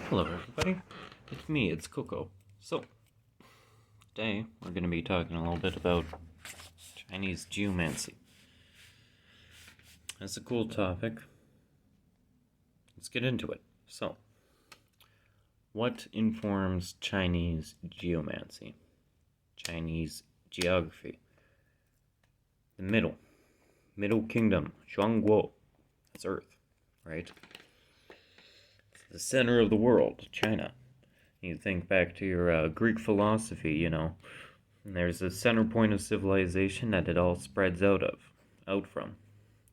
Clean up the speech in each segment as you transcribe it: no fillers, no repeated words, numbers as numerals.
Hello, everybody. It's me, it's Coco. So, today we're going to be talking a little bit about Chinese geomancy. That's a cool topic. Let's get into it. So, what informs Chinese geomancy? Chinese geography. The Middle Kingdom, Zhuangguo. That's Earth, right? The center of the world, China. You think back to your Greek philosophy, and there's a center point of civilization that it all spreads out from.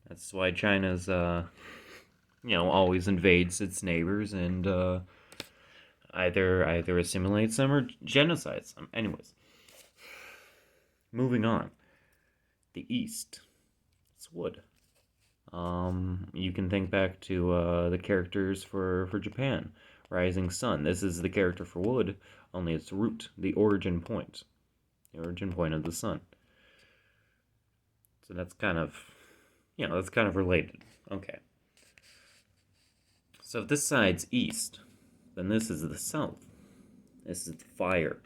That's why China's, always invades its neighbors and either assimilates them or genocides them. Anyways, moving on. The East, it's wood. You can think back to the characters for Japan. Rising Sun. This is the character for wood, only its root, the origin point of the sun. So that's kind of, related. Okay. So if this side's east, then this is the south. This is fire.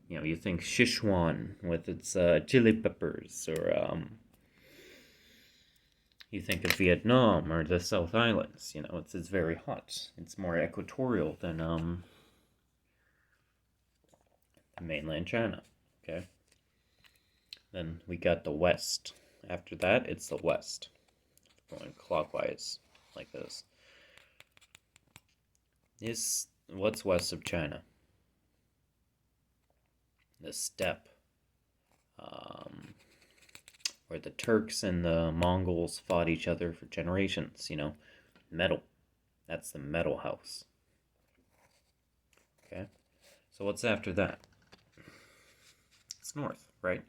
You think Sichuan with its chili peppers, or you think of Vietnam or the South Islands. It's very hot. It's more equatorial than mainland China. Okay. Then we got the west. After that, it's the west. Going clockwise, like this. What's west of China? The steppe. Where the Turks and the Mongols fought each other for generations, Metal. That's the metal house. Okay? So what's after that? It's north, right?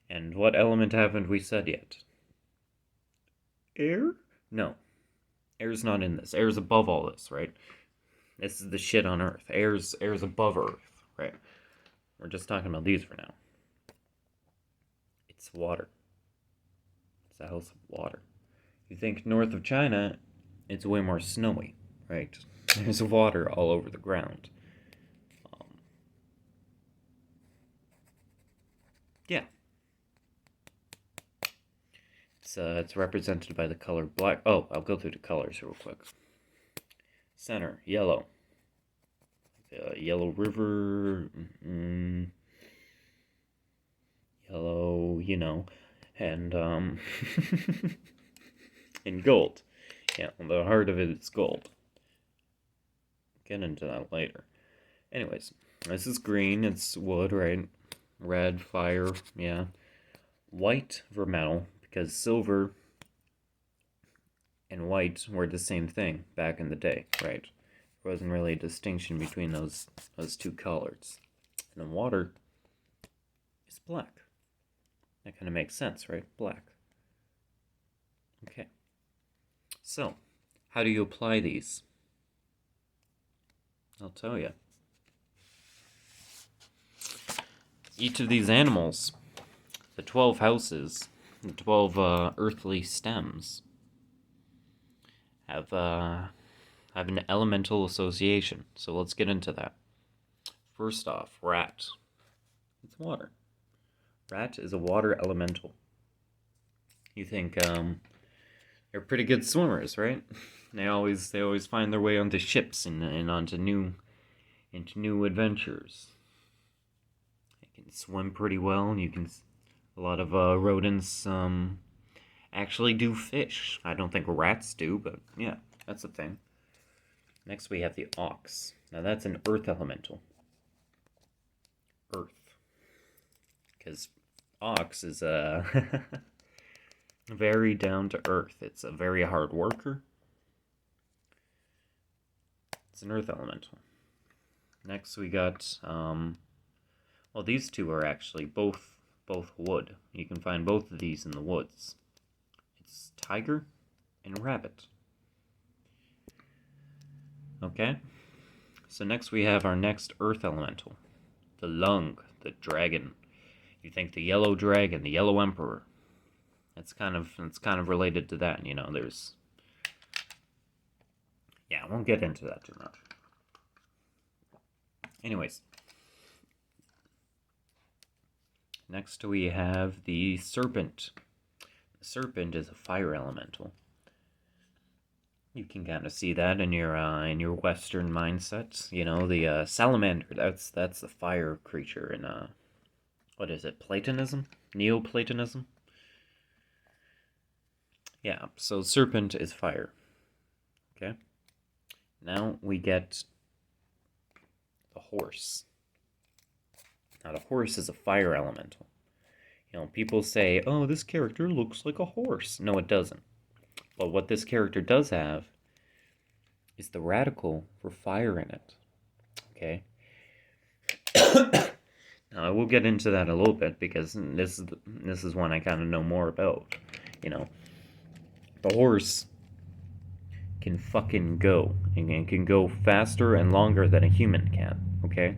And what element haven't we said yet? Air? No. Air's not in this. Air's above all this, right? This is the shit on Earth. Air's above Earth, right? We're just talking about these for now. It's water. It's a house of water. You think north of China, it's way more snowy, right? There's water all over the ground. Yeah. It's represented by the color black. Oh, I'll go through the colors real quick. Center, yellow. Yellow river. Yellow, and and gold. Yeah, the heart of it is gold. Get into that later. Anyways, this is green. It's wood, right? Red, fire. Yeah. White, vermeil, because silver and white were the same thing back in the day, right? There wasn't really a distinction between those two colors. And then water is black. That kind of makes sense, right? Black. Okay. So, how do you apply these? I'll tell you. Each of these animals, the 12 houses, the 12 earthly stems, have an elemental association. So let's get into that. First off, rat. It's water. Rat is a water elemental. You think they're pretty good swimmers, right? They always find their way onto ships and onto new adventures. They can swim pretty well, and a lot of rodents actually do fish. I don't think rats do, but yeah, that's a thing. Next we have the ox. Now that's an earth elemental. Earth. Because ox is very down to earth. It's a very hard worker. It's an earth elemental. Next we got, these two are actually both wood. You can find both of these in the woods. It's tiger and rabbit. Okay? So next we have our next earth elemental. The lung, the dragon. You think the yellow dragon, the yellow emperor. It's kind of related to that, there's Yeah, I won't get into that too much. Anyways. Next we have the Serpent. The Serpent is a fire elemental. You can kind of see that in your Western mindsets. You know, the salamander. That's the fire creature in what is it? Platonism, Neoplatonism. Yeah. So Serpent is fire. Okay. Now we get the horse. Now the horse is a fire elemental. You know, people say, "Oh, this character looks like a horse." No, it doesn't. But what this character does have is the radical for fire in it. Okay? Now, I will get into that a little bit because this is one I kind of know more about. You know, the horse can fucking go and can go faster and longer than a human can. Okay?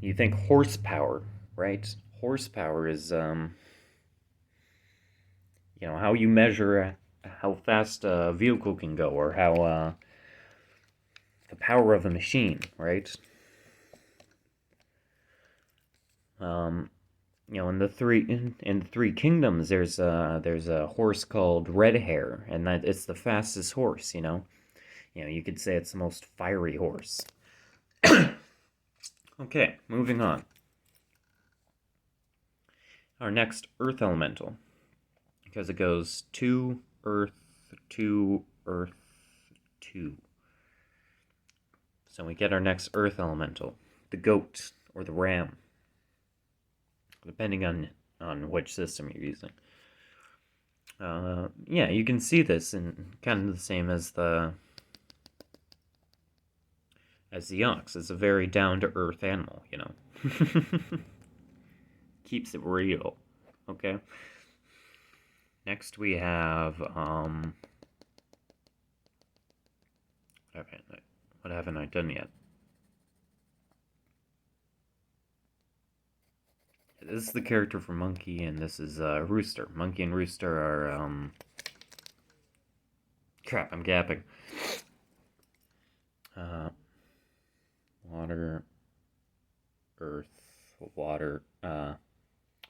You think horsepower, right? Horsepower is you know, how you measure how fast a vehicle can go, or how the power of a machine, right? You know, in the three kingdoms, there's a horse called Red Hair, and that it's the fastest horse. You know, you could say it's the most fiery horse. Okay, moving on. Our next Earth Elemental, because it goes 2 Earth, 2 Earth, 2. So we get our next Earth Elemental, the goat or the ram, depending on which system you're using. Yeah, you can see this in kind of the same as the ox. It's a very down-to-earth animal, you know. Keeps it real. Okay. Next we have what haven't I done yet? This is the character for Monkey, and this is Rooster. Monkey and Rooster are crap, I'm gapping. Water, earth, water,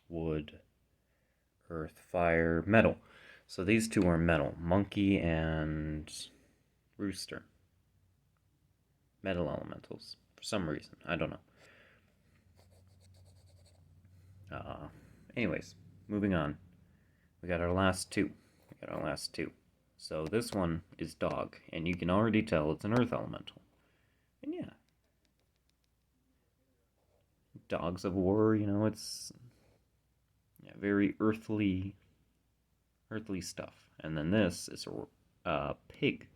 wood, earth, fire, metal. So these two are metal. Monkey and Rooster. Metal elementals. For some reason. I don't know. Anyways, moving on. We got our last two. So this one is dog, and you can already tell it's an earth elemental. And yeah. Dogs of war, you know, it's very earthly stuff. And then this is a pig.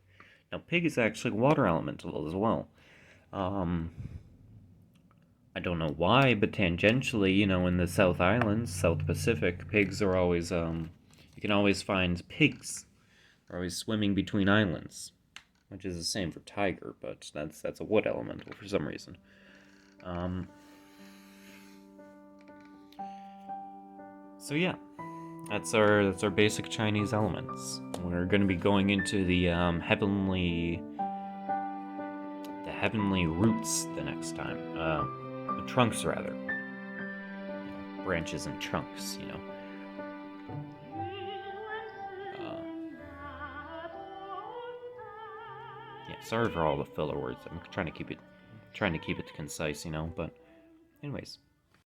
Now, pig is actually water elemental as well. I don't know why, but tangentially, you know, in the South Islands, South Pacific, pigs are always, you can always find pigs. They're always swimming between islands, which is the same for tiger, but that's a wood elemental for some reason. So yeah, that's our basic Chinese elements. We're going to be going into the heavenly roots the next time. The trunks rather. Branches and trunks, you know. Yeah, sorry for all the filler words. I'm trying to keep it concise, you know. But anyways.